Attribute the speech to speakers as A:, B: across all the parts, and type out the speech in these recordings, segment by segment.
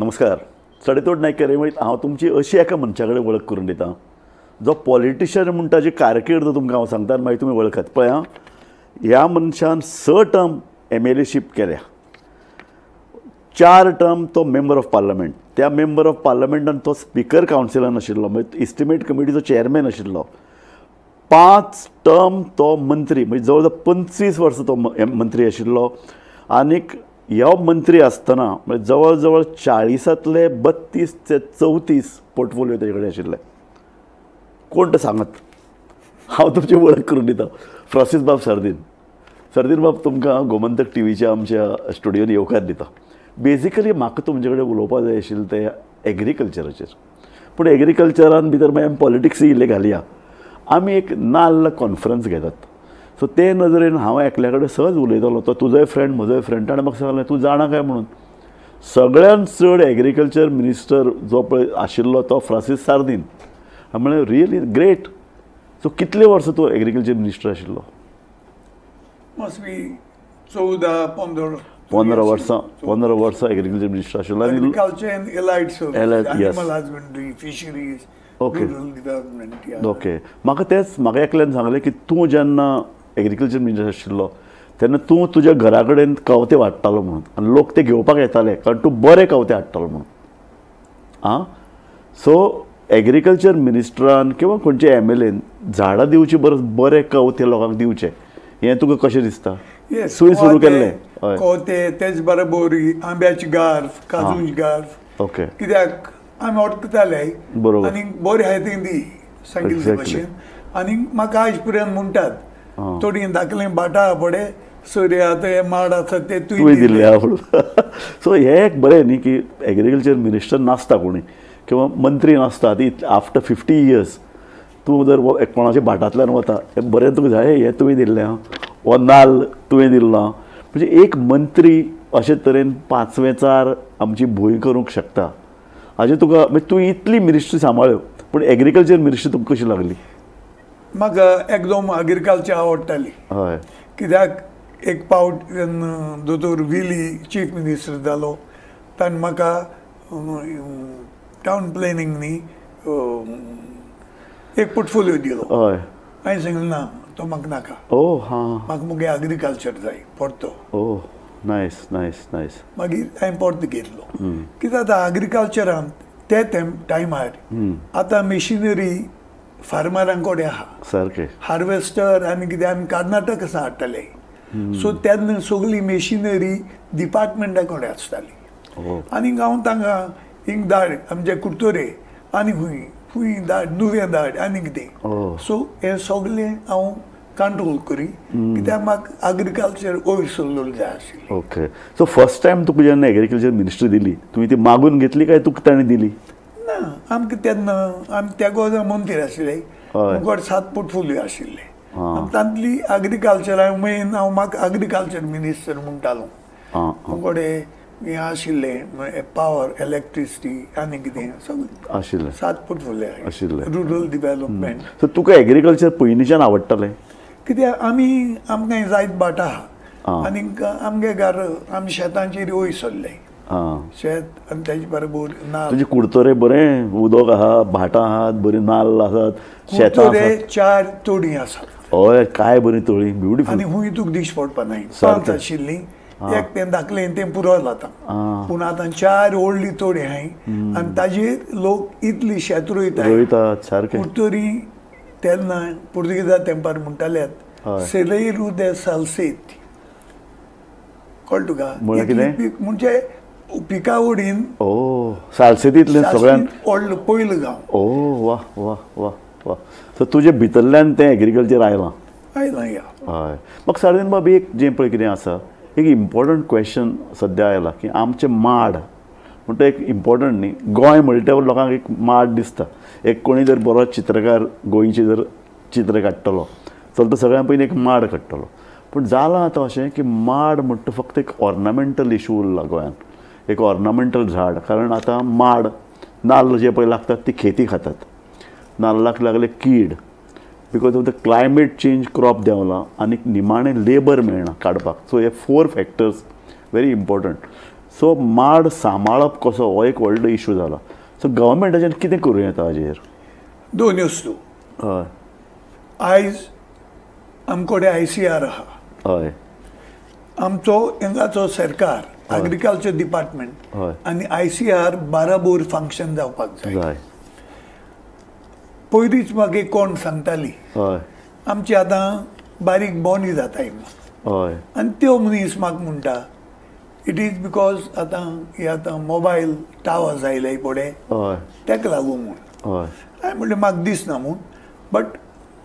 A: नमस्कार. सडेतोड नायक केरेमळीत हांव तुमची अशी एका मनशा कडेन वळख करून दितां जो पॉलिटिशियन म्हणटा ताजी कारकीर्द तुमकां हांव सांगता, मागीर तुमी वळखात. पळय हां, ह्या मनशान 6 टर्म MLAशीप केल्या, 4 टर्म तो मेंबर ऑफ पार्लमेंट. त्या मेंबर ऑफ पार्लमेंटान तो स्पीकर कावन्सिलान आशिल्लो, म्हणजे इस्टिमेट कमिटीचो चेअरमॅन आशिल्लो. 5 टर्म तो मंत्री, म्हणजे जवळ जवळ 25 वर्सां तो मंत्री आशिल्लो. आनीक ह्यो मंत्री आसतना म्हणजे जवळ जवळ 40तले 32 ते 34 पोर्टफोलिओ तेजे कडेन आशिल्ले. कोण ते सांगत, हांव तुमची वळख करून दितां. फ्रांसीस बाब सर्दीन. सर्दीन बाब तुमकां गोमंतक टीव्हीच्या आमच्या स्टुडियोन येवकार दिता. बेजिकली म्हाका तुमचे कडेन उलोवपाक जाय आशिल्लें तें एग्रीकल्चराचेर. पूण एग्रीकल्चरान भितर मागीर आमी पॉलिटिक्सूय इल्लें घालया. आमी एक नाल्ल कॉन्फरन्स घेतात. सो ते नजरेन हांव एकल्या कडेन सहज उलयतालो. तो तुजोय फ्रेंड म्हजोय फ्रेंड. ताणें म्हाका सांगलें तूं जाणा काय म्हणून. सगळ्यान चड एग्रीकल्चर मिनिस्टर जो पळय आशिल्लो तो फ्रांसीस सार्दीन. हांवें म्हणलें रियली ग्रेट. सो कितले वर्सां तूं एग्रीकल्चर मिनिस्टर आशिल्लो?
B: मस्ट बी 14-15
A: वर्सां एग्रीकल्चर मिनिस्टर आशिल्लो.
B: Agriculture end allied service,
A: yes.
B: Animal husbandry, fisheries,
A: Okay.
B: Rural development.
A: Okay. म्हाका एकल्यान सांगलें की तूं जेन्ना एग्रीकल्चर मिनिस्टर आशिल्लो तेन्ना तूं तुज्या घरा कडेन कवते वाडटालो म्हणून, आनी लोक ते घेवपाक येताले कारण तूं बरे कवते हाडटालो म्हणून. आं, सो एग्रीकल्चर मिनिस्टरान किंवा खंयचे MLAन झाडां दिवची परस बरे कवते लोकांक दिवचे, हें तुका कशें दिसता? सुय सुरू केल्लें. हय,
B: कवते तेच बरोबर आंब्याची गार्फ, काजूची गार्फ.
A: ओके.
B: कित्याक आमी ओडकताले
A: बरोबर.
B: आनी बरी आहाय ती दी सांगिल्ले भशेन. आनी म्हाका आयज पर्यंत म्हणटात थोडी दाखलें बाटा पडे सोयरे आतां हे माड आसा ते तुवें
A: दिल्ले आवड. सो हे एक बरें न्ही की एग्रीकल्चर मिनिस्टर नासता कोणी किंवा मंत्री नासता ती आफ्टर 50 years तूं जर कोणाच्या भाटांतल्यान वता हें बरें तुका जाय हें तुवें दिल्लें आं, हो नाल्ल तुवें दिल्लो आं. म्हणजे एक मंत्री अशे तरेन 5वेचार आमची भूंय करूंक शकता. हाजे तुका म्हणजे तूं इतली मिनिस्ट्री सांबाळ्यो पूण एग्रीकल्चर मिनिस्ट्री तुका कशी लागली?
B: म्हाका एकदम एग्रीकल्चर आवडटाली.
A: हय.
B: कित्याक एक पावट जेन्ना दोतोर विली चीफ मिनिस्टर जालो ताणें म्हाका टावन प्लॅनिंग न्ही एक पोर्टफोलिओ दिलो.
A: हय.
B: हांवें सांगलें ना तो म्हाका नाका.
A: ओ हां.
B: म्हाका मुगे एग्रीकल्चर जाय परतो.
A: ओ नायस नायस नायस.
B: मागीर हांवें परतो घेतलो. कित्याक आतां एग्रीकल्चरान ते टायमार आतां मेशिनरी फार्मरां कडेन आहा
A: सारकें.
B: हार्वेस्टर आनी कितें आमी कर्नाटक आसा हाडटाले. सो तेन्ना सगळी मेशिनरी डिपार्टमेंटा कडेन आसताली. आनी हांव तांकां हिंग धाड आमचे कुर्तोरे आनी खूंय धाड नुवें धाड आनी कितें. सो हें सगळें हांव कंट्रोल करी कित्याक म्हाका एग्रीकल्चर वयर सरलेलो जाय आशिल्लें.
A: ओके. सो फर्स्ट टायम तुका जेन्ना एग्रीकल्चर मिनिस्ट्री दिली तुवें ती मागून घेतली काय तुका ताणें दिली?
B: ना, आमकां तेन्ना आमी त्या गोजा मंत्री आशिल्ले. मुगोड 7 पोर्टफोलिओ आशिल्ले. तांतली एग्रीकल्चर मेन हांव म्हाका एग्रीकल्चर मिनिस्टर म्हणटालो. मुगोडे हें आशिल्लें पावर, इलेक्ट्रिसिटी आनी कितें सगळें
A: आशिल्लें.
B: 7 पोर्टफोलिओ
A: आशिल्ले.
B: Rural development.
A: सो तुका एग्रीकल्चर पयलींच्यान आवडटालें?
B: कित्याक आमकां जायत भाट आहा आनीक आमगे घर आमी शेतांचेर वयर सरले. शेत आनी तेजे बरोबर नाल्ल.
A: तुजे कुडतोरे बरें उदक आहा, भाटां आहात, बरी नाल्ल आसात, शेतां आसात.
B: 4 तोडी आसात.
A: हय, काय बरी तळी, ब्युटिफूल.
B: आनी खूंय तुका दिश्ट पडपा नाय. 5 आशिल्लीं, एक तें दाखलें तें पुरो जाता. पूण आतां 4 व्हडली तोडी आहाय आनी ताजेर लोक इतली शेत रोयतात.
A: सारकें.
B: कुडतोरी तेन्ना पुर्तुगेजा तेंपार म्हणटाल्यात सेलेरू दे सालसेत. कळ्ळें तुका? म्हणजे पिका उडीन
A: सालसेतींतलें सगळ्यान
B: व्हडलो पयलो गांव.
A: वा वा वा वा. सो तुजे भितरल्यान तें एग्रीकल्चर आयलां.
B: या.
A: हय. म्हाका सार्दीन बाब एक जें पळय कितें आसा एक इम्पॉर्टंट क्वेश्चन सद्या आयला की आमचे माड म्हणटा एक इम्पॉर्टंट न्ही. गोंय म्हणटा लोकांक एक माड दिसता. एक कोणी जर बरो चित्रकार गोंयचें जर चित्र काडटलो जाल्यार तो सगळ्यां पयलीं एक माड काडटलो. पूण जालां आतां अशें की माड म्हणटा फक्त एक ऑर्नामेंटल इशू उरला गोंयांत, एक ऑर्नामेंटल झाड. कारण आतां माड नाल्ल जे पळय लागतात ती खेती खातात. नाल्लाक लागले कीड because of the climate change crop देंवला आनी निमाणें लेबर मेळना काडपाक. सो हे 4 फॅक्टर्स व्हेरी इम्पॉर्टंट. सो माड सांबाळप कसो हो एक व्हडलो इशू जाला. सो गव्हर्मेंटाच्यान कितें करूं येता हाजेर?
B: दोन वस्तू.
A: हय
B: आयज आमकोडे ICR आहा.
A: हय
B: आमचो हिंगाचो सरकार एग्रीकल्चर डिपार्टमेंट
A: हय
B: आनी ICR बाराबोर फंक्शन जावपाक जाय.
A: जाय.
B: पयलींच म्हाका एक कोण सांगताली
A: हय
B: आमची आतां बारीक बोंडी जाताय
A: हय
B: आनी त्यो मनीस म्हाका म्हणटा इट इज बिकॉज आतां मोबायल टावर्स आयले पळय
A: हय
B: तेका लागून म्हूण.
A: हय
B: हांवें म्हणलें म्हाका दिसना म्हूण. But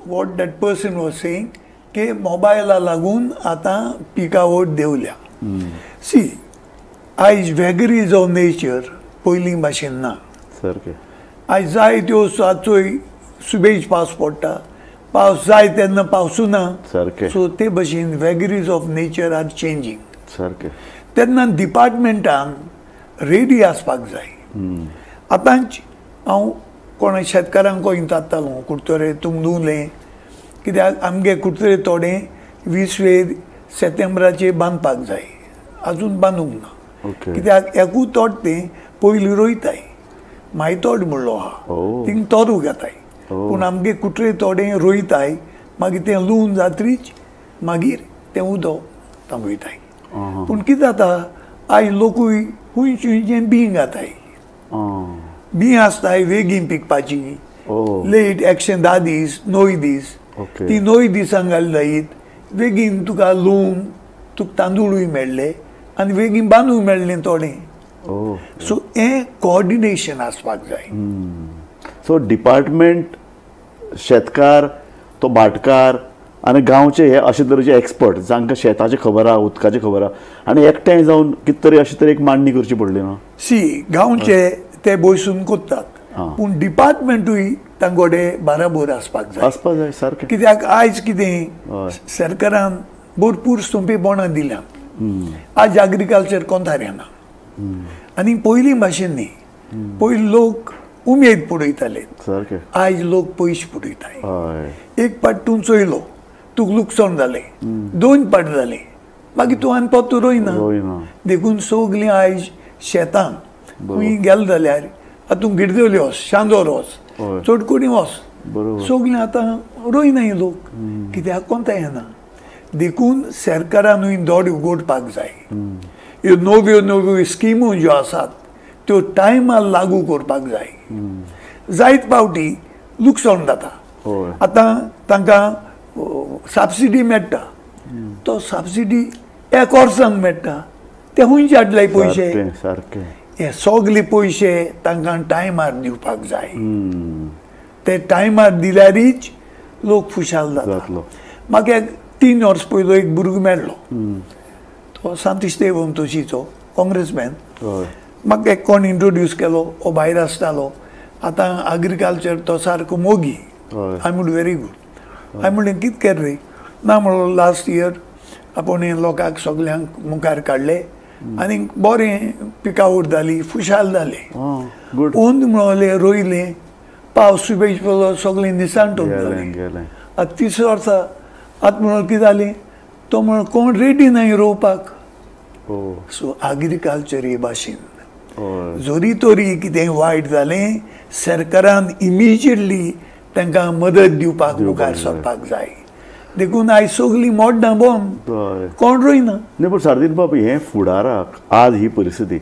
B: what that person was saying की मोबायला लागून आतां पिकावट देंवल्या. सी आयज वॅगरीज ऑफ नेचर पयलीं भाशेन ना.
A: सारकें.
B: आयज जाय त्यो चोय सुबेज पावस पडटा, पावस जाय तेन्ना पावसूना.
A: सारकें.
B: सो ते भशेन वॅगरीज ऑफ नेचर आर चेंजींग.
A: सारकें.
B: तेन्ना डिपार्टमेंटान रेडी आसपाक जाय. आतांच हांव कोणा शेतकारांक कोण तात्तालो कुडतोरे तुमदुलें कित्याक आमगे कुडतोरे थोडे 20 सप्टेंबराचेर बांदपाक जाय. आजून बांदूंक ना. कित्याक एकूच तोट तें पयलीं रोयताय मागीर तोड म्हणलो आहा थिंग तोरू घेताय. पूण आमगे कुटरे थोडे रोयताय मागीर तें लून जात्रीच मागीर तें उदक थांबयताय. पूण कितें जाता आयज लोकूय खुंयचें बीं घाताय. बीं आसताय वेगीन पिकपाची. लेट एक्शन 10 दीस 9 दीस. ती 9 दिसांक घाली जायत वेगीन तुका लूण तुका तांदूळूय मेळ्ळे आनी वेगीन बांदूंक मेळ्ळें थोडें. सो हें कोऑर्डिनेशन आसपाक जाय.
A: सो डिपार्टमेंट शेतकार तो भाटकार आनी गांवचे हे अशे तरेचे एक्सपर्ट जांकां शेताची खबर आहा उदकाची खबर आहा आनी एकठांय जावन कितें तरी अशे तरी एक मांडणी करची पडली ना.
B: सी गांवचे ते बसून कोत्तात पूण डिपार्टमेंटूय तांगोडे बाराबोर आसपाक जाय.
A: आसपाक जाय. सारकें.
B: कित्याक आयज कितें सरकारान भरपूर सोंपी बोणां दिल्यात. आज एग्रीकल्चर कोंतार येना आनी पयलीं भाशेन न्ही. पयलीं लोक उमेद पळयताले.
A: सारकें.
B: आयज लोक पयशे पळयताय. एक पाट तूं चोयलो तुका लुकसाण जालें 2 पाट जालें मागीर तूं आनी परत रोयना. देखून सगलीं आयज शेतान खंय गेले जाल्यार आतां गिरदवली वच शांदोर वच चडकोणी वच सगलीं आतां रोयनाय लोक. कित्याक कोंता येना. देखून सरकारानूय दोड उगडपाक जाय. ह्यो नव्यो स्किमो ज्यो आसात त्यो टायमार लागू करपाक जाय. जायत पावटी लुकसाण जाता. आतां तांकां सबसिडी मेळटा तो सबसिडी एक वर्सांक मेळटा ते खंयचे हाडले पयशे.
A: सारकें.
B: हे सगळे पयशे तांकां टायमार दिवपाक जाय. ते टायमार दिल्यारीच लोक खुशाल जाता. म्हाका 3 वर्स पयलो एक भुरगो मेळ्ळो तो सांतीश देवमतोशीचो काँग्रेसमॅन. म्हाका एक कोण इंट्रोड्यूस केलो हो भायर आसतालो आतां एग्रीकल्चर तो सारको मोगी. आय म्हणून व्हेरी गूड. हांवें म्हणलें कितें कर रे. ना म्हणलो लास्ट इयर आपूण लोकांक सगल्यांक मुखार काडले आनी बरें पिकावट जाली खुशाल जाले. ओंद म्हणले रोयले पावस सुबेज पडलो सगळें निसांटून जालें. आतां 30 वर्सां आतां म्हणून कितें जालें तो म्हणून कोण रेडी नाय रोवपाक. सो एग्रीकल्चर हे भाशेन जोरी तोरी कितें वायट जालें सरकारान इमिजिएटली तांकां मदत दिवपाक मुखार सरपाक जाय. देखून आयज सगलीं मोड्डां बंद कोण रोयना.
A: न्ही पूण सारदीन बाब हें फुडाराक आज ही परिस्थिती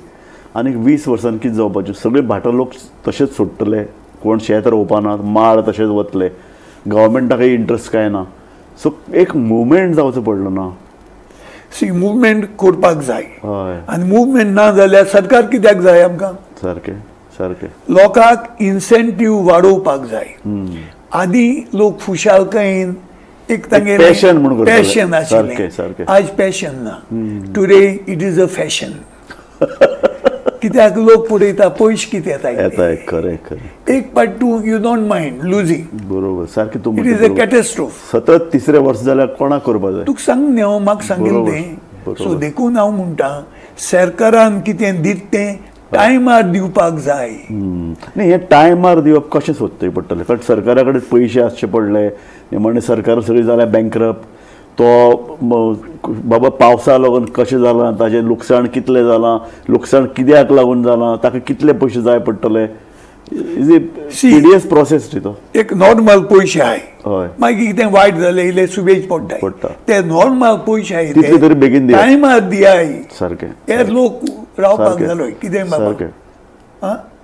A: आनीक 20 वर्सांनी कितें जावपाचें. सगळे भाटां लोक तशेंच सोडटले कोण शेत रोवपानात माड तशेंच वतले. गव्हर्मेंटाकय इंट्रस्ट काय ना. सो एक मुवमेंट जावचो पडलो ना.
B: सी मुवमेंट करपाक जाय आनी मुवमेंट ना जाल्यार सरकार कित्याक जाय आमकां.
A: सारकें. सारकें.
B: लोकांक इन्सेंटीव वाडोवपाक जाय. आदी लोक खुशालकायेन एक तांगे पॅशन आशिल्लें. आयज पॅशन ना. Today it is a fashion. कित्याक लोक पळयता पयशे कितें येताय.
A: खरें.
B: एक पाट तूं यू डोंट मायंड लुजींग.
A: बरोबर. सारकें.
B: It is a catastrophe.
A: सतत 3रे वर्स जाल्यार कोणाक करपा जाय.
B: तुका सांग न्ही हांव म्हाका सांगिल्लें तें. सो देखून हांव म्हणटा सरकारान कितें दित तें टायमार दिवपाक जाय.
A: न्ही हें टायमार दिवप कशें सोदचें पडटलें कारण सरकारा कडेन पयशे आसचे पडले म्हणजे सरकार सगळी जाल्यार बँकरप्ट बाबा पावसा लागून कशें जालां, ताजें लुकसाण कितलें जालां, लुकसाण कित्याक लागून जालां, ताका कितले पयशे जाय पडटले. इज ए सिरियस प्रोसेस न्ही तो.
B: एक नॉर्मल पयशे आहाय,
A: हय,
B: मागीर कितें वायट जालें इल्लें सुबेज पडटा, ते नॉर्मल पयशे आहाय
A: तितले तरी बेगीन दियात.
B: टायमार दियाय.
A: सारकें.
B: हे लोक रावपाक जालोय कितें बाबा,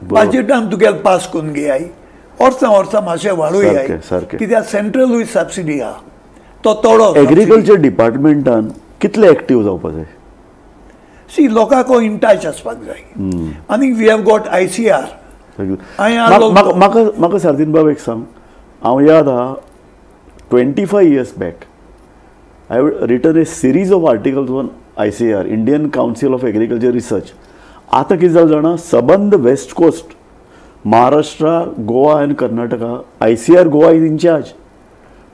B: बजेटान तुगेले पास करून घेयाय, वर्सां मातशें वाडोवयाय, कित्याक सेंट्रलूय सबसिडी आहा तो तोडो.
A: एग्रीकल्चर डिपार्टमेंटान कितले एक्टीव जावपाक जाय.
B: सी लोकांक इन टच आसपाक जाय. आनी वी हॅव गॉट ICR.
A: म्हाका सारदीन बाब एक सांग, हांव याद आहा 25 years back I have return A series of articles on ICR, Indian council of agriculture research. आतां कितें जालें जाणा, सबंद वेस्ट कोस्ट, महाराष्ट्रा, गोवा आनी Karnataka ICR Goa is in charge.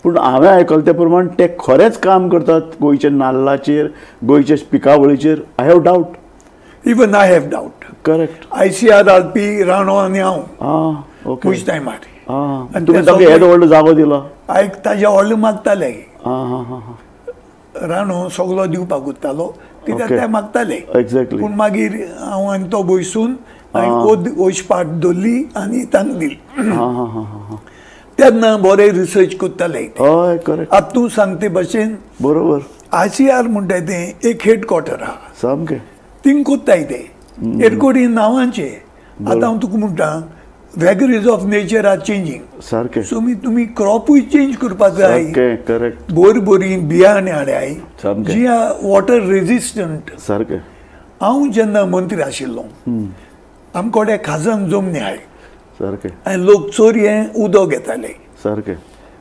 A: पूण हांवें आयकलां ते प्रमाण ते खरेंच काम करतात गोंयच्या नाल्लाचेर, गोंयच्या पिकावळीचेर. I have doubt.
B: Even I have doubt.
A: Correct.
B: ICR घालपी राणो आनी हांव
A: ओके
B: खूश टायमार
A: तुमी ताका येदो व्हडलो जागो दिला.
B: आयक ताजे व्हडलो मागताले राणो सगळो दिवपाक उत्तालो, कित्याक ते मागताले.
A: एक्झॅक्टली.
B: पूण मागीर हांव आनी तो बसून ओशपाट दवरली आनी तांकां दिली. तेन्ना बरें रिसर्च करताले.
A: हय करेक्ट.
B: आतां तूं सांगते भशेन
A: बरोबर.
B: ICR म्हणटा तें एक हेडक्वॉर्टर आहा
A: सामकें.
B: थिंग कोत्ताय ते एरकोडी नांवांचे. आतां हांव तुका म्हणटा वॅगरीज ऑफ नेचर आर चेंजींग.
A: सारकें.
B: सो तुमी क्रॉपूय चेंज करपाक जाय.
A: करेक्ट.
B: बरी बियाणे हाडयाय जी वॉटर रेजिस्टंट.
A: सारकें.
B: हांव जेन्ना मंत्री आशिल्लो आमकोडे खाजन जमनी आहाय.
A: सारकें.
B: आनी लोक चोरयें उदक घेताले.
A: सारकें.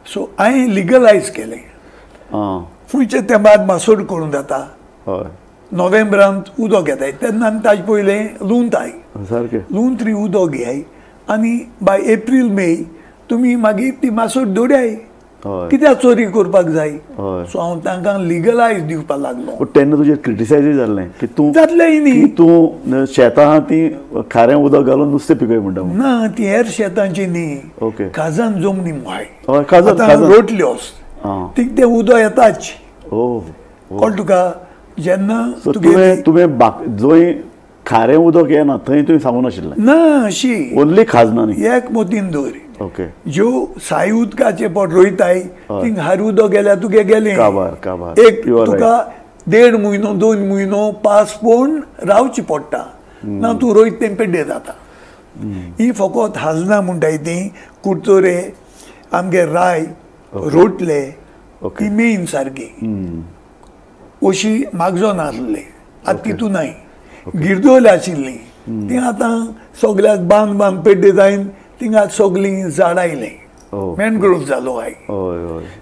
B: सो हांवें लिगलायज केलें. फुडचे तेंपार मासोड करून जाता.
A: हय.
B: नोव्हेंबरांत उदक घेताय तेन्ना आमी ताजे पयलें लुंताय.
A: सारकें.
B: लुंत्री उदक घेयाय आनी बाय एप्रील मे तुमी मागीर ती मासोड दोड्याय. कित्याक चोरी करपाक जाय. सो हांव तांकां लिगलायज दिवपाक लागलो.
A: तेन्ना तुजें क्रिटिसायज जाल्लें की तूं
B: जातलेंय न्ही,
A: तूं शेतां आहा ती खारें उदक घालून नुस्तें पिकय म्हणटा.
B: ना ती हेर शेतांची न्ही.
A: ओके.
B: खाजन जमनी म्हाय
A: खाजन
B: रोटल्योस तीक तें उदक येताच. कळ्ळें तुका. जेन्ना
A: तुवें जंय खारें उदक येना थंय तुवें सांगून नाशिल्लें.
B: ना अशी
A: ओन्ली खाजनां न्ही.
B: एक मोतीन दवर.
A: ओके.
B: ज्यो साय उदकाचे पट रोयताय थिंग हार उदक गेल्यार तुगे गेलें. एक तुका 1.5 म्हयनो 2 म्हयनो पास पळोवन रावची पडटा ना तूं रोयत तें पेड्डे जाता. ही फकत हाजनां म्हणटाय ती कुडचोरे आमगे राय रोटले ती मेन सारकी. अशी मागजोन आसले आतां तितून नाय. गिरदोल आशिल्ली ती आतां सगल्याक बांद पेड्डे जायन थिंगा सगळीं झाडां आयलीं. मॅनग्रोव्ह जालो हाय.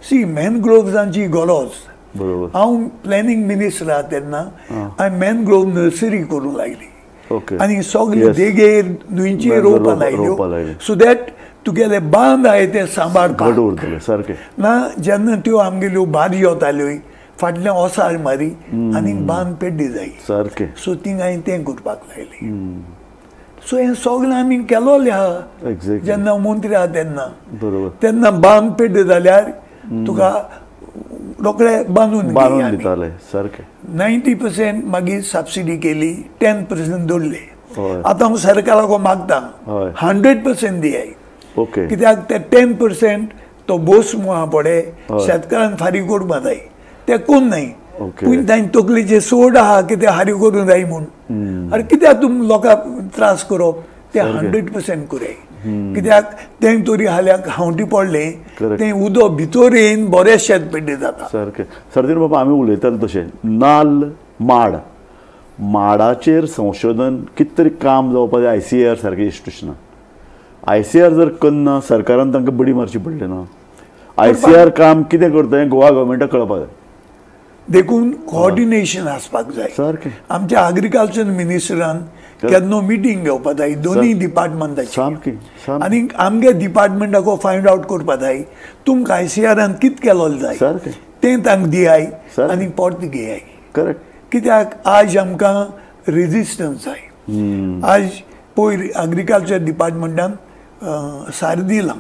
B: सी मॅनग्रोव्जांची गरज. हांव प्लॅनिंग मिनिस्टर आहा तेन्ना हांवें मॅनग्रोव्ह नर्सरी करूंक लागली आनी सगळी देगेर न्हंयची रोवपाक लायल्यो सो दॅट तुगेले बांद आहाय ते सांबाळपाक.
A: सारकें. ना
B: जेन्ना त्यो आमगेल्यो बारी येताल्यो फाटल्यान ओसाळ मारी आनी बांद पेड्डी जाय. सारकें. सो थिंग हांवें तें करपाक लायलें. सो हें सगळें आमी केलोलें आहा जेन्ना हांव मंत्री आहा तेन्ना. तेन्ना बांद पेड्डे जाल्यार तुका रोखडे बांदून दिताले. सारकें. 90% मागीर सबसिडी केली, 10% दवरले. आतां हांव सरकाराक मागता 100% दियाय. कित्याक ते 10% तो बोस आहा पळय शेतकारान फारीक करपा जाय ते कोण नाय. पूण तांची तकलेचेर सोड आहा की ते हारी करूंक जाय म्हूण. अरे कित्याक तुमी लोकांक त्रास करप. ते 100% कराय. कित्याक तें तरी हाल्याक हांवटी पडलें तें उदक भितर येवन बरें शेत पेड्डे जाता. सारकें. सर्दीन बाबा आमी उलयताले तशें नाल्ल माडाचेर संशोधन कितें तरी काम जावपाक जाय. ICR सारके इन्स्टिट्यूशनां ICR जर करना सरकारान तांकां बडी मारची पडली ना. ICR काम कितें करता हें गोवा गव्हर्मेंटाक कळपाक जाय. देखून कोऑर्डिनेशन आसपाक जाय. सारकें. आमच्या एग्रीकल्चर मिनिस्टरान केन्ना मिटींग घेवपाक जाय दोनूय डिपार्टमेंटाची आनी आमगे डिपार्टमेंटाक फायंड आवट करपाक जाय तुमकां ICRान कितें केलोलें जाय तें तांकां दियाय आनी परत घेयाय. करेक्ट. कित्याक आज आमकां रेजिस्टन्स जाय. आज पयर एग्रीकल्चर डिपार्टमेंटान सारदिलां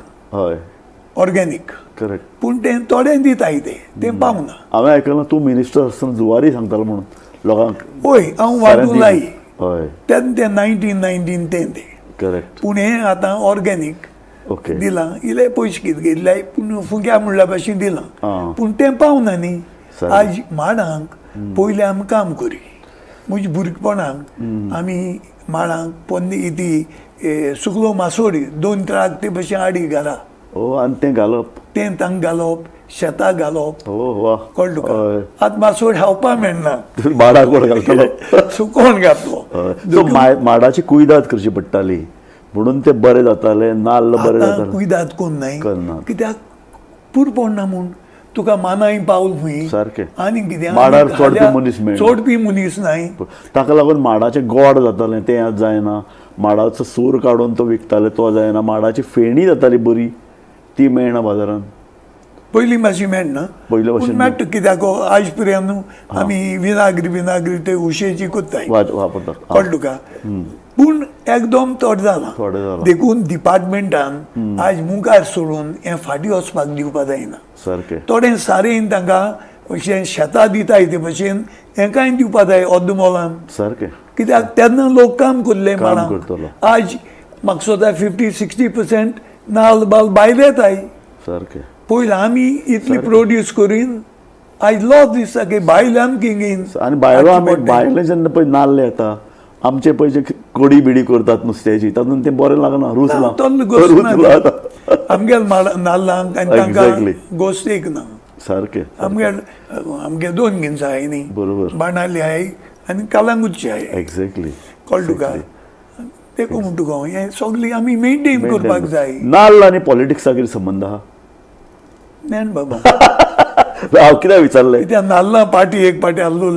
B: ऑर्गॅनिक
A: करेक्ट.
B: पूण ते थोडे दिताय ते पावना.
A: हांवें आयकलां तूं मिनिस्टर आसतना जुवारी सांगतालो म्हणून लोकांक.
B: होय हांव वांटून लाई
A: हय
B: तेन्ना ते 1919 ते
A: करेक्ट.
B: पूण हें आतां ऑर्गॅनिक
A: ओके
B: दिलां. इले पयशे कितें घेतले पूण फुग्या म्हणल्या भाशेन दिलां पूण तें पावना न्ही. आज माडांक पयलीं आमी काम करी. म्हज्या भुरगेपणांक आमी माडांक पोन्नी ती सुकलो मासोळी 2 ट्राक ते भशेन हाडी घरा.
A: आनी तें घालप
B: तें तांकां घालप शेताक घालप.
A: वा
B: कळ्ळें तुका. आतां मासोळी खावपा मेळना.
A: माडाक कोण घालतलो
B: सुकोवन घातलो.
A: सो माडाची कुयदाद करची पडटाली म्हणून ते बरें जाताले. नाल्ल बरें जाताले.
B: कुयदाद कोण नाही कित्याक पूर पडना म्हूण तुका मानाय पावल खंय
A: सारकें.
B: आनी कितें
A: माडार चोडपी मनीस मेळना.
B: चोडपी मनीस नाय.
A: ताका लागून माडाचें गोड जातालें तें आज जायना. माडाचो सूर काडून तो विकताले तो जायना. माडाची फेणी जाताली बरी ती मेळना बाजारांत.
B: पयलीं मातशी मेळना.
A: पयले भशेन
B: मेळटा कित्याक आज पर्यंत आमी विनाग्री ते उशेची कोत्ताय
A: वापरता.
B: कळ्ळें तुका. पूण एकदम थोडे जाला देखून डिपार्टमेंटान आज मुखार सोडून हें फाटीं वचपाक दिवपा जायना.
A: सारकें.
B: थोडें सारें तांकां अशें शेतां दिताय ते भशेन हेंकाय दिवपा जाय अर्द मोलान.
A: सारकें.
B: कित्याक तेन्ना लोक काम करले माडांक.
A: करतलो.
B: आज म्हाका सोदा 50-60% नाल्ल बाल भायर येताय.
A: सारकें.
B: पयलीं आमी इतली प्रोड्यूस करीन आज लॉस दिसता की भायले आमकां घेयन.
A: आनी भायलो आमी भायले जेन्ना पळय नाल्ल येता आमचे पयशे कडी बिडी करतात नुस्त्याची तातूंत तें बरें लागना. रूच
B: आमगे नाल्लांक आनी तांकां गोश्टेक ना.
A: सारकें.
B: आमगे 2 गिन्सां आहाय न्ही.
A: बरोबर.
B: बाणाली आहाय आनी कालांगूटची आहाय.
A: एक्झॅक्टली.
B: कळ्ळें तुका. देखून म्हणटा तुका हें सगळें आमी मेंटेन करपाक जाय.
A: नाल्ल आनी पॉलिटिक्सा कितें संबंद आहा?
B: नेन बाबा
A: हांव कित्याक विचारलें
B: कित्याक नाल्ला पार्टी एक पार्टी आसलो.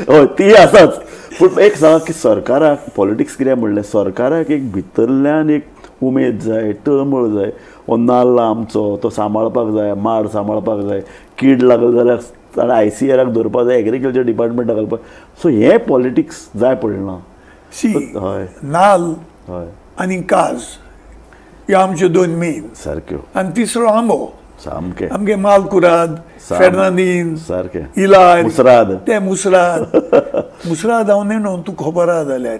A: हय ती आसाच. पूण एक सांगा की सरकाराक पॉलिटिक्स कितें म्हणलें सरकाराक एक भितरल्यान एक उमेद जाय तळमळ जाय. हो नाल्ल आमचो तो सांबाळपाक जाय. माड सांबाळपाक जाय. कीड लागल जाल्यार ICRाक धरपाक जाय. एग्रीकल्चर डिपार्टमेंटाक घालपाक. सो हें पॉलिटिक्स जाय पडना.
B: हय नाल्ल
A: हय
B: आनी काज ह्यो आमच्यो 2 मेन.
A: सारक्यो.
B: आनी तिसरो आंबो.
A: सामकें.
B: आमगे मालकुराद फेर्नांदीन
A: सारकें.
B: इलार
A: मुसराद
B: ते मुसराद हांव न्हू तूं खबर आहा जाल्यार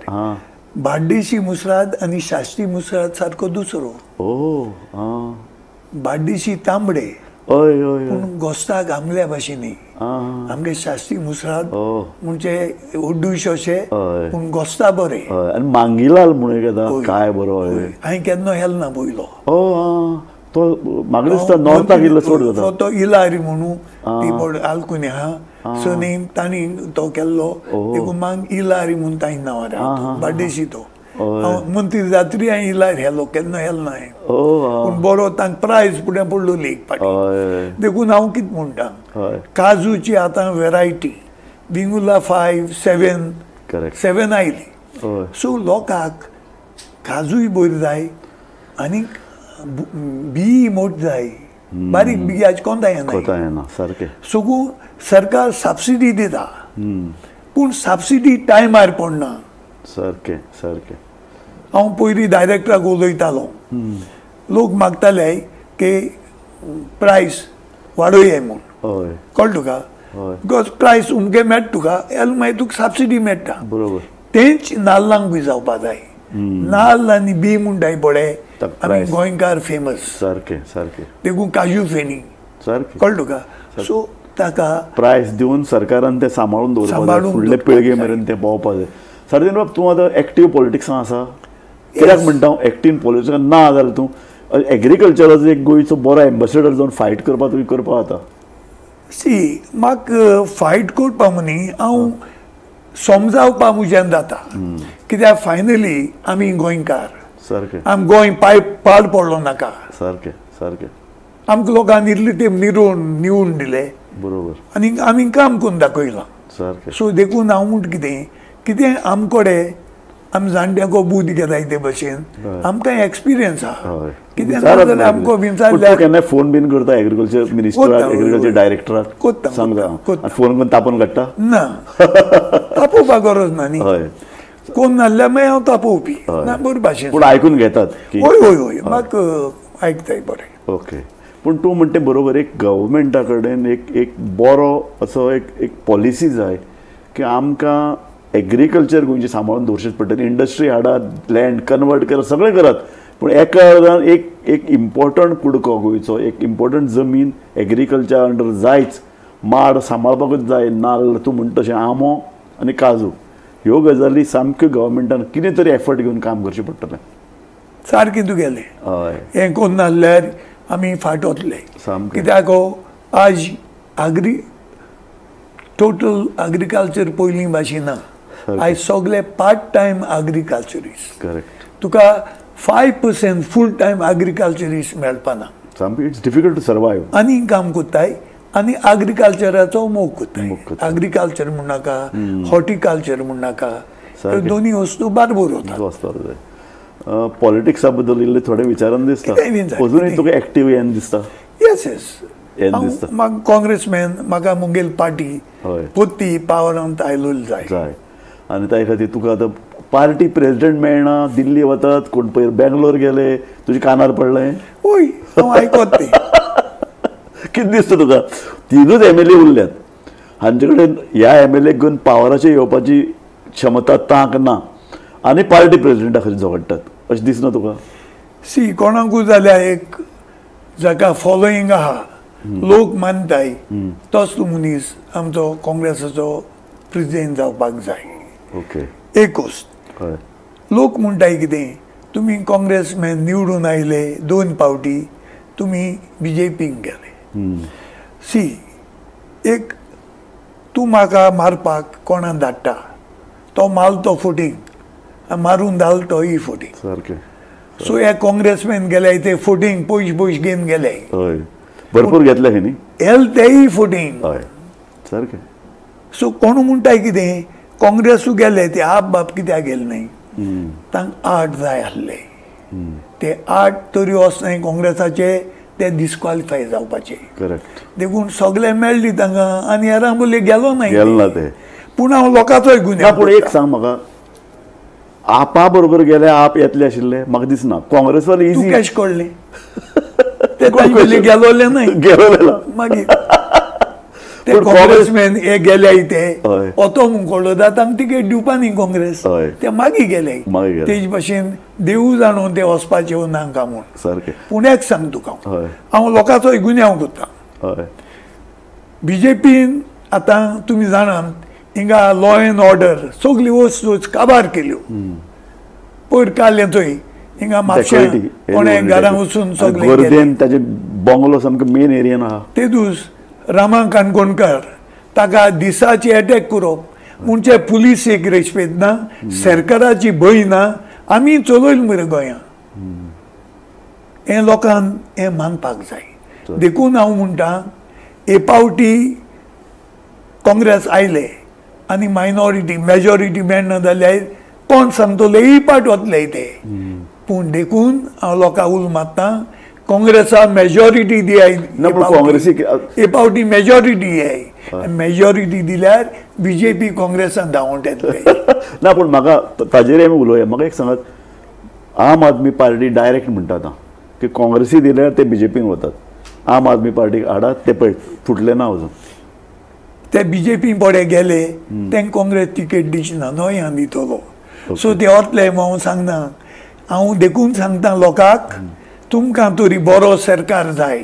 B: बाड्डेशी मुसराद आनी शास्त्री मुसराद सारको दुसरो. बाड्डेशी तांबडे पूण गोस्ताक आमल्या भाशेनी. आमगे शास्त्री मुसराद म्हणजे उड्डूश अशे पूण गोस्ता बरे.
A: आनी मांगिलाल म्हणून घेता काय बरो.
B: हांवें केन्ना हेलना पयलो.
A: तो म्हाका दिसता नॉर्थाक इल्लो चड जाता.
B: तो इलारी म्हणून ती आलकुनी आहा सनेम तांणी तो केल्लो देखून मांग इलारी म्हणून तांणी नांव बाड्डेशी तो. मंत्री जात्री हांवें इलारी हेलो केन्ना हेलना हांवें. पूण बरो तांकां प्रायज फुडें पडलो एक पाटी. देखून हांव कितें म्हणटा काजूची आतां वेरायटी बिंगुला 5, 7 आयली. सो लोकांक काजूय बरी जाय आनी बी मोठ जाय. बारीक बियाची कोंता येना.
A: सारकें.
B: सगळो सरकार सबसिडी दिता पूण सबसिडी टायमार पडना.
A: सारकें. सारकें.
B: हांव पयलीं डायरेक्टराक उलयतालो. लोक मागताले की प्रायस वाडोवया म्हूण. कळ्ळें तुका. बिकॉज प्रायस उमके मेळटा तुका मागीर तुका सबसिडी मेळटा. बरोबर. तेंच नाल्लांक बी जावपा जाय. नाल्ल आनी बी म्हणटाय पळय आमी गोंयकार फेमस.
A: सारकें. सारकें.
B: देखून काजू फेणी.
A: सारकें.
B: कळ्ळें तुका. सो ताका
A: प्रायस दिवन सरकारान तें सांबाळून दवरपाक जाय. फुडले पिळगे मेरेन तें पावपाक जाय. सारकें बाब तूं आतां एक्टीव पॉलिटिक्सान आसा. कित्याक म्हणटा हांव एक्टीव पॉलिटिक्सान ना जाल्यार तूं एग्रीकल्चराचो एक गोंयचो बरो एम्बेसेडर जावन फायट करपाक तुवें करपाक जाता.
B: म्हाका फायट करपा मनी हांव समजावपा म्हज्यान जाता. कित्याक फायनली आमी गोंयकार.
A: सारकें.
B: आम गोंय पाड पडलो नाका.
A: सारकें. सारकें.
B: आमकां लोकांनी इल्ले ते निवडून दिले. बरोबर. आनी आमी काम करून दाखयलां. सारकें. सो देखून हांव म्हणटा कितें आमकोडे आमी जाणट्यांको बूद घेताय ते भशेन आमकां एक्सपिरियन्स आहा. कितें जाल्यार आमकां विचारल्यार
A: केन्ना फोन बीन करता एग्रीकल्चर मिनिस्टराक एग्रीकल्चर डायरेक्टराक सांगता. फोन करून तापोवन काडटा.
B: ना तापोवपाक गरज ना न्ही. कोण नासल्यार मागीर हांव तापोवपी ना बरे भाशेन
A: पूण आयकून घेतात की
B: होय होय होय म्हाका आयकताय बरें.
A: ओके. पूण तूं म्हणटा बरोबर एक गव्हर्मेंटा कडेन एक बरो असो एक पॉलिसी जाय की आमकां एग्रीकल्चर गोंयचे सांबाळून दवरचेच पडटलें. इंडस्ट्री हाडात, लँड कन्वर्ट करात, सगळें करात, पूण एका अर्दान एक इम्पॉर्टंट कुडको गोंयचो, एक इम्पॉर्टंट जमीन एग्रीकल्चर अंडर जायच, माड सांबाळपाकूच जाय, नाल्ल तूं म्हणटा तशें आंबो आनी काजू, ह्यो गजाली सामक्यो गव्हर्मेंटान कितें तरी एफर्ट घेवन काम करचें पडटलें.
B: सारकें तुगेलें.
A: हय
B: हें कोन्न नासल्यार आमी फाट वतले. कित्याक आज टोटल एग्रीकल्चर पयलीं भाशेन ना. आयज सगळे पार्ट टायम एग्रीकल्चरिस्ट.
A: करेक्ट.
B: तुका 5% फूल टायम एग्रीकल्चरिस्ट मेळपाना.
A: सामकें इट्स डिफिकल्ट टू सर्वायव.
B: आनी काम कोत्ताय आनी एग्रीकल्चराचो मोग कोत्ताय. एग्रीकल्चर म्हण नाका, हॉर्टिकल्चर म्हण नाका, दोनी वस्तू बारबर वतात.
A: पॉलिटिक्सा बद्दल इल्ले थोडे विचारान दिसता. अजुनूय तुका एक्टीव हें दिसता.
B: Yes yes. म्हाका काँग्रेसमॅन, म्हाका मुगेल पार्टी पोत्ती पावरांत आयलो जाय.
A: आनी त्या खातीर तुका आतां पार्टी प्रेसिडेंट मेळना, दिल्ली वतात, कोण पयर बेंगलोर गेले, तुजे कानार पडलें.
B: होय हांव आयकत तें.
A: कितें दिसता तुका? तिनूच MLA उरल्यात, हांचे कडेन ह्या MLA घेवन पावराचेर येवपाची क्षमता तांक ना, आनी पार्टी प्रेसिडेंटा खातीर झगडटात, अशें दिसना तुका?
B: सी कोणाकूय जाल्यार एक जाका फॉलोईंग आहा, लोक मानताय, तोच मनीस आमचो काँग्रेसाचो प्रेसिडेंट जावपाक जाय.
A: ओके.
B: एक गोष्ट लोक म्हणटाय कितें, तुमी काँग्रेसमॅन निवडून आयले 2 फावटी, तुमी BJPक गेले. सी एक तूं म्हाका मारपाक कोणाक धाडटा, तो मारतो फोटींग, मारून घाल तो ही फोटींग.
A: सारकें.
B: सो हे काँग्रेसमॅन गेले ते फोटींग पयशे घेवन गेले.
A: हय भरपूर घेतले खंय न्ही.
B: हेल तेय फोटींग.
A: हय सारकें.
B: सो कोण म्हणटाय कितें, काँग्रेसू गेले ते आप बाप कित्याक गेले न्हय, तांक 8 जाय आसले. ते 8 तरी वचनाय काँग्रेसाचे, ते डिस्क्वॉलिफाय जावपाचे.
A: करेक्ट.
B: देखून सगळे मेळ्ळी तांकां आनी हेरांक बोले गेलो ना
A: ते.
B: पूण हांव लोकांचोय गुन्यांव.
A: पूण एक सांग म्हाका, आपा बरोबर गेले आप येतले आशिल्ले म्हाका दिसना. काँग्रेसवाले इजी
B: कशें कळ्ळें ते पयलीं गेलोले न्हय.
A: गेलोले
B: मागीर ते काँग्रेसमॅन हे गेले ते ओतो म्हूण कळ्ळो तांकां तिकेट दिवपा न्ही काँग्रेस, ते मागीर गेले. तेजे भाशेन देवू जाणून ते वचपाचे नाका म्हूण.
A: सारकें.
B: पूण एक सांग तुका, हांव लोकांचोय गुन्यांव करता. BJPन आतां तुमी जाणात हिंगा लॉ एंड ऑर्डर सगळी वस्तू काबार केल्यो. पयर काडले थंय हिंगा म्हापशें कोणें घरां वचून सगळें
A: ताजे बंगलो सामको मेन एरियन आहा.
B: ते दीस रामा काणकोणकार ताका दिसाची अटॅक करप म्हणजे पुलीस एक रेस्पेद ना, सरकाराची भंय ना, आमी चलयली मरे गोंयांत. हें लोकांक हें मानपाक जाय. देखून हांव म्हणटा हे पावटी काँग्रेस आयले आनी मायनॉरिटी मेजॉरिटी मेळना जाल्यार कोण सांगतले ही पाट वतले ते. पूण देखून हांव लोकांक उल मारता, काँग्रेसा मेजॉरिटी दियाय. हे पावटी मेजॉरिटी दियाय. मेजॉरिटी दिल्यार BJP काँग्रेसान धांवट येतले.
A: ना पूण म्हाका ताजेर आमी उलोवया. म्हाका एक सांगात, आम आदमी पार्टी डायरेक्ट म्हणटा आतां की काँग्रेसी दिल्यार ते BJPन वतात, आम आदमी पार्टीक हाडात, ते पळय फुटले ना अजून.
B: ते BJP पडे गेले, तांकां काँग्रेस तिकेट दिचना, न्हय हांव दितलो. सो ते वतले हांव सांगना. हांव देखून सांगता लोकांक, तुमकां तरी बरो सरकार जाय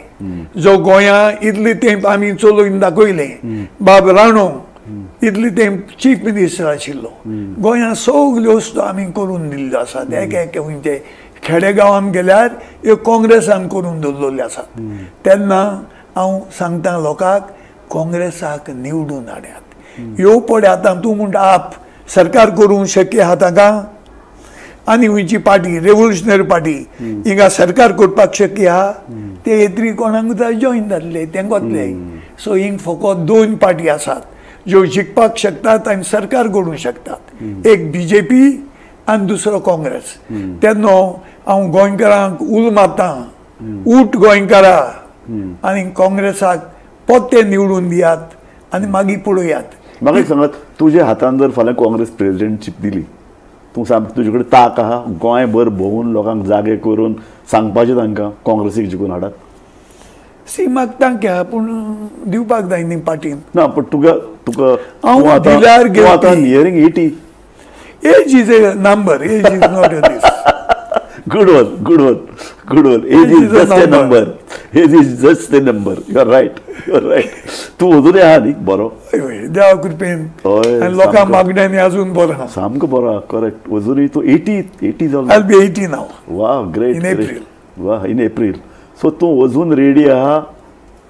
B: जो गोंयां इतले तेंप आमी चलोवन दाखयलें. बाब राणो इतले तेंप चीफ मिनिस्टर आशिल्लो, गोंयां सगल्यो वस्तू आमी करून दिल्ल्यो आसात. एक म्हणजे खेडेगांवांत गेल्यार ह्यो काँग्रेसान करून दवरलेल्यो आसात. तेन्ना हांव सांगता लोकांक, काँग्रेसाक निवडून हाडयात. ह्यो पडे आतां तूं म्हणटा आप सरकार करूंक शक्य आहा ताका, आनी खंयची पार्टी रेव्होल्युशनरी पार्टी हिंगा सरकार करपाक शक्य आहा, ते येतरी कोणाक जॉईन जातले ते वतले. सो हिंग फकत 2 पार्टी आसात ज्यो जिखपाक शकतात आनी सरकार करूंक शकतात. एक BJP आनी दुसरो काँग्रेस. तेन्ना हांव गोंयकारांक उल मारता, उठ गोंयकारा आनी काँग्रेसाक पोत्ते निवडून दियात आनी मागीर पळोवयात.
A: म्हाका एक सांगात, तुज्या हातान जर फाल्यां काँग्रेस प्रेसिडेंटशीप दिली तूं सामकें तुजे कडेन ताक आहा गोंयभर भोंवून लोकांक जागे करून सांगपाचें तांकां काँग्रेसीक जिखून हाडात?
B: सी म्हाका तांक्या पूण दिवपाक जाय न्ही पार्टीन.
A: ना पूण तुका तुका
B: हांव दिल्यार
A: आतां nearing 80.
B: Age is a number, age is not a disease.
A: Good one, good one, good one. Age is just a number. Age is just a number. You are right. You are right. तू अजूनही आहा न्ही बरो?
B: देवा कृपेन आनी लोकां मागण्यांनी अजून बरो आहा.
A: सामको बरो आहा, करेक्ट. अजूनही तू 80 जालो.
B: I'll be 80 now.
A: वाह, ग्रेट.
B: In April.
A: वाह, इन एप्रील. सो तू अजून रेडी आहा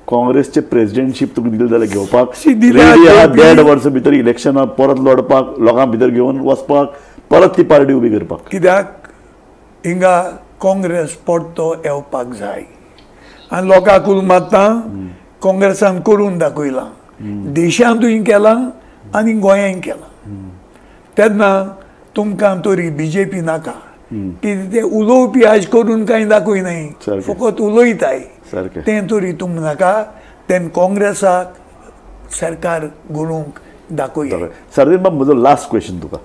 A: काँग्रेसचे प्रेसिडेंटशीप तुका दिले जाल्यार घेवपाक? रेडी आहा 1.5 वर्सां भितर इलेक्शनां परत लडपाक, लोकां भितर घेवन वचपाक, परत ती पार्टी उबी करपाक?
B: कित्याक हिंगा काँग्रेस परतो येवपाक जाय आनी लोकांक मात्ता काँग्रेसान करून दाखयलां. देशांतूय केलां आनी गोंयांय केलां. तेन्ना तुमकां तरी बीजेपी नाका, कितें ते उलोवपी आज करून कांय दाखयनाय, फकत उलयताय तें तरी तुम नाका. तेन काँग्रेसाक सरकार घडोवंक दाखय.
A: सर्दीन बाब, म्हजो लास्ट क्वेश्चन तुका.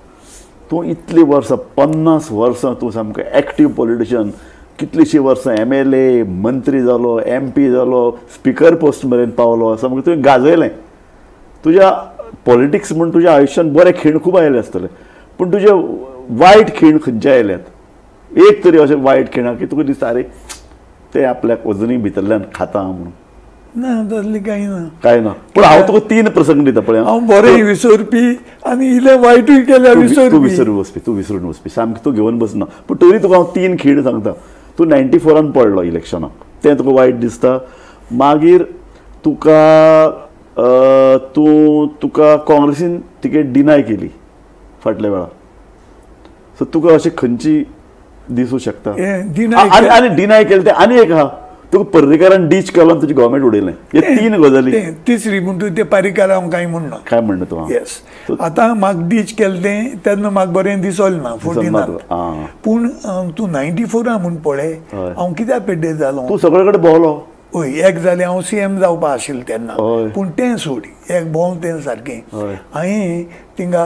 A: तूं इतलीं वर्सां 50 वर्सां तूं सामको एक्टीव पॉलिटिशियन, कितलींशीं वर्सां MLA, मंत्री जालो, MP जालो, स्पीकर पोस्ट मेरेन पावलो, सामकें तुवें गाजयलें. तुज्या पॉलिटिक्स म्हूण तुज्या आयुश्यान बरे खीण खूब आयले आसतले, पूण तुजे वायट खीण खंयचे आयल्यात? एक तरी अशें वायट खीण की तुका दिसता अरे ते आपल्याक अजुनूय भितरल्यान खाता म्हणून?
B: ना, तसलें कांय ना.
A: कांय ना. पूण हांव तुका 3 प्रसंग दिता पळय.
B: हांव बरें विसरपी आनी इल्लें वायटूय केल्यार विसरपी.
A: तूं विसरून वचपी सामकें तूं घेवन बसना. पूण तरी तुका हांव 3 खीण सांगता. तूं 94 पडलो इलेक्शनाक, तें तुका वायट दिसता. मागीर तुका काँग्रेसीन तिकेट डिनाय केली फाटल्या वेळार. सो तुका अशें खंयची दिसूं शकता? आनी डिनाय केलें तें आनी एक आहा, तुका पर्रीकारान डीच केलो तुजी गव्हर्मेंट उडयलें. हे 3 गजाली.
B: तिसरी म्हणटा ते पर्रीकार हांव कांय म्हणना.
A: काय म्हणटा तूं?
B: येस. आतां म्हाका डीच केलें तें तेन्ना म्हाका बरें दिसलें ना 14. पूण तूं 94 म्हूण पळय, हांव कित्याक पेड्डेर जालो?
A: तूं सगळे कडेन भोंवलो.
B: हय, एक जालें हांव CM जावपा आशिल्लें तेन्ना, पूण तें सोड, एक भोंव तें सारकें. हांवें थिंगा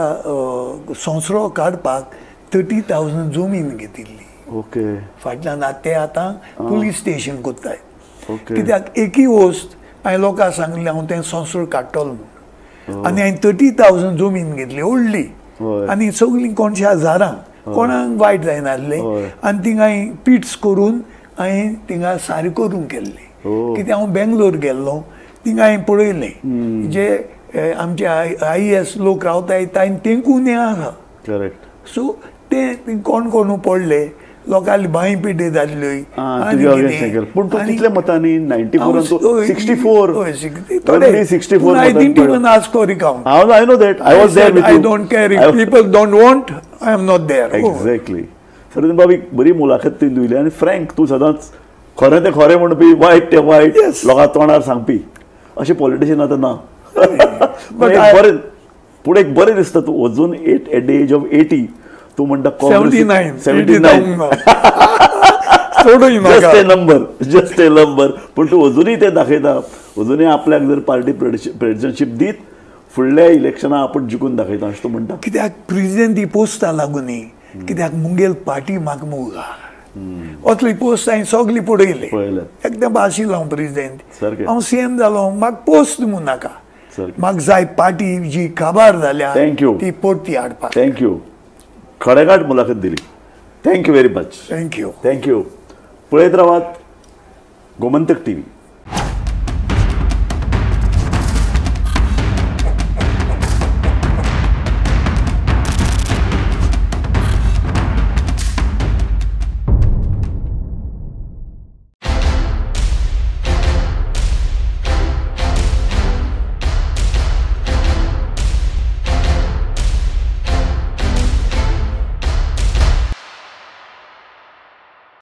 B: संवसरो काडपाक 30,000 जमीन घेतिल्ली.
A: ओके.
B: फाटल्यान ते आतां पुलीस स्टेशन कोत्ताय. कित्याक एकी वस्त हांवें लोकांक सांगलें हांव तें संवसरो काडटलो म्हणून, आनी हांवें 30,000 जमीन घेतली व्हडली, आनी सगळीं कोणशे हजारां, कोणाक वायट जायनासलें. आनी थिंगा हांवें पिट्स करून हांवें थिंगा सारें करून केल्लें. कित्याक हांव बेंगलोर गेल्लो, थिंगा हांवें पळयलें जे आमचे IAS लोक रावताय तेंकून हें आहा.
A: करेक्ट.
B: सो ते कोण पडले, लोकांली बांय पिड्डे जाल्ल्योय.
A: पूण तूं कितल्या मतांनी 94 64 64
B: I didn't even ask for recount.
A: I know that. I was there with you.
B: I don't care if people don't want, I am not there.
A: Exactly. सर्दीन बाब, एक बरी मुलाखत तुवें दिली आनी फ्रँक तूं सदांच खरें ते खरें म्हणपी, वायट ते वायट लोकां तोंडार सांगपी अशें पॉलिटिशियन आतां ना. बरें, पूण एक बरें दिसता तूं अजून एट द एज ऑफ 80 तूं म्हणटा 79 जस्ट ए नंबर. पूण तूं अजूनही ते दाखयता, अजूनही आपल्याक जर पार्टी प्रेसिडेंटशीप दीत, फुडल्या इलेक्शनां आपण जिखून दाखयता अशें तूं म्हणटा.
B: कित्याक प्रेसिडेंट ही पोस्टा लागून न्ही, कित्याक मुगेल पार्टी म्हाका मोगा असली पोस्ट हांवें सगळी पळयली. एकदम आशिल्लो हांव प्रेसिडेंट, हांव CM जालो, म्हाका पोस्ट म्हूण नाका. म्हाका जाय पार्टी जी काबार जाल्या ती परती हाडपाक.
A: थँक्यू. खडेगाठ मुलाखत दिली. Thank you very much.
B: Thank you.
A: Thank you. पळयत रावात गोमंतक TV.